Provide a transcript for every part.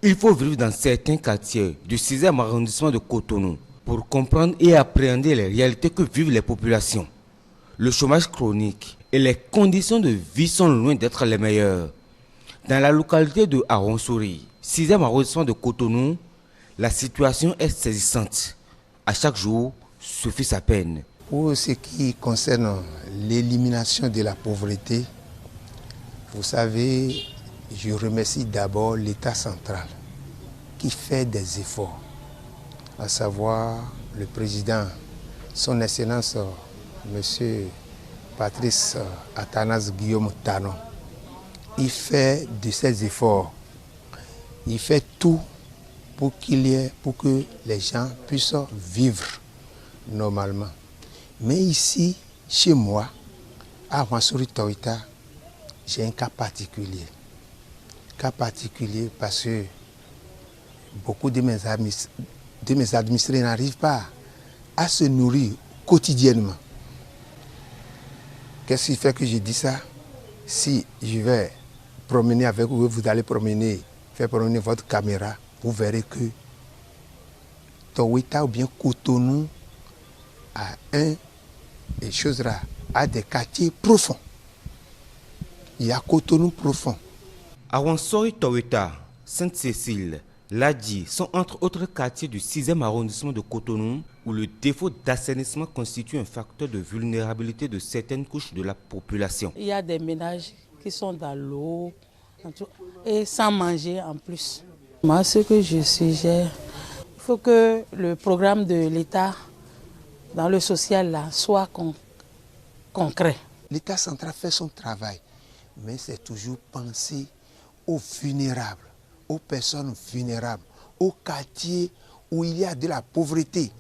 Il faut vivre dans certains quartiers du 6e arrondissement de Cotonou pour comprendre et appréhender les réalités que vivent les populations. Le chômage chronique et les conditions de vie sont loin d'être les meilleures. Dans la localité de Aronsori, 6e arrondissement de Cotonou, la situation est saisissante. À chaque jour, suffit sa peine. Pour ce qui concerne l'élimination de la pauvreté, vous savez, je remercie d'abord l'État central qui fait des efforts, à savoir le président, son Excellence, M. Patrice Athanase Guillaume Talon. Il fait de ces efforts, il fait tout pour que les gens puissent vivre normalement. Mais ici, chez moi, à Aronsori Toita, j'ai un cas particulier. Cas particulier parce que beaucoup de mes administrés n'arrivent pas à se nourrir quotidiennement. Qu'est-ce qui fait que je dis ça? Si je vais promener avec vous, vous allez faire promener votre caméra, vous verrez que Toita ou bien Cotonou a a des quartiers profonds. Il y a Cotonou profond. Aronsori Toita, Sainte-Cécile, Ladji sont entre autres quartiers du 6e arrondissement de Cotonou où le défaut d'assainissement constitue un facteur de vulnérabilité de certaines couches de la population. Il y a des ménages qui sont dans l'eau et sans manger en plus. Moi, ce que je suggère, il faut que le programme de l'État dans le social là, soit concret. L'État central fait son travail, mais c'est toujours penser aux vulnérables, aux personnes vulnérables, aux quartiers où il y a de la pauvreté,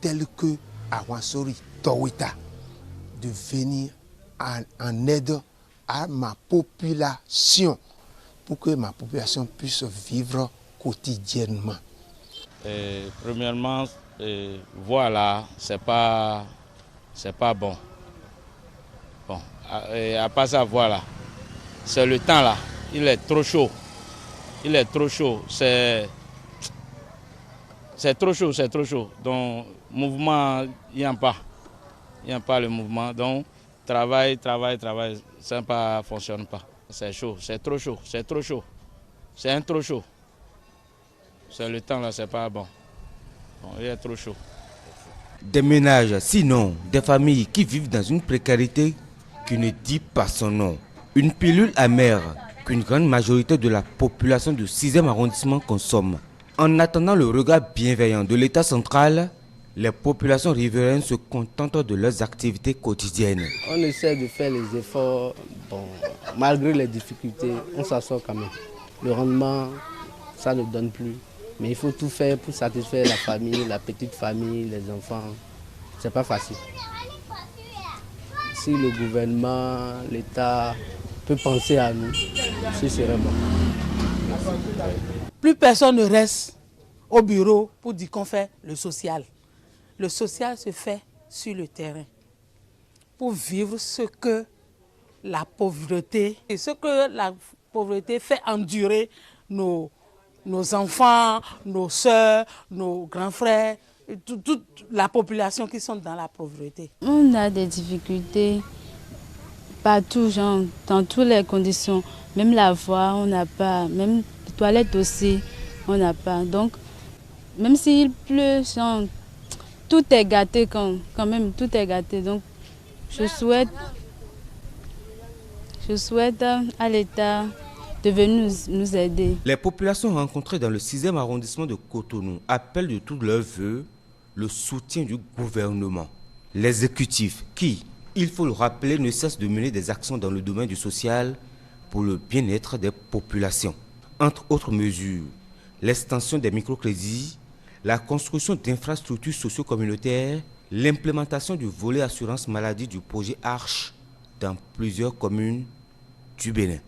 tels que Aronsori Toita, de venir en aide à ma population, pour que ma population puisse vivre quotidiennement. Premièrement, voilà, c'est pas bon. Bon, à part ça, voilà, c'est le temps là, il est trop chaud. Il est trop chaud, c'est trop chaud, c'est trop chaud. Donc, mouvement, il n'y a pas. Il n'y a pas le mouvement. Donc, travail, ça ne fonctionne pas. C'est chaud, c'est trop chaud, c'est trop chaud. C'est un trop chaud. C'est le temps là, c'est pas bon. Bon. Il est trop chaud. Des ménages, sinon des familles qui vivent dans une précarité qui ne dit pas son nom. Une pilule amère qu'une grande majorité de la population du 6e arrondissement consomme. En attendant le regard bienveillant de l'État central, les populations riveraines se contentent de leurs activités quotidiennes. On essaie de faire les efforts, bon, malgré les difficultés, on s'en sort quand même. Le rendement, ça ne donne plus. Mais il faut tout faire pour satisfaire la famille, la petite famille, les enfants. C'est pas facile. Si le gouvernement, l'État peut penser à nous, ce serait bon. Plus personne ne reste au bureau pour dire qu'on fait le social. Le social se fait sur le terrain pour vivre ce que la pauvreté fait endurer nos enfants, nos soeurs, nos grands frères, toute la population qui sont dans la pauvreté. On a des difficultés partout, genre, dans toutes les conditions. Même la voie, on n'a pas. Même les toilettes aussi, on n'a pas. Donc, même s'il pleut, genre, tout est gâté quand même, tout est gâté. Donc, je souhaite à l'État de venir nous aider. Les populations rencontrées dans le 6e arrondissement de Cotonou appellent de tous leurs vœux le soutien du gouvernement. L'exécutif qui, il faut le rappeler, ne cesse de mener des actions dans le domaine du social pour le bien-être des populations. Entre autres mesures, l'extension des microcrédits, la construction d'infrastructures socio-communautaires, l'implémentation du volet assurance maladie du projet Arche dans plusieurs communes du Bénin.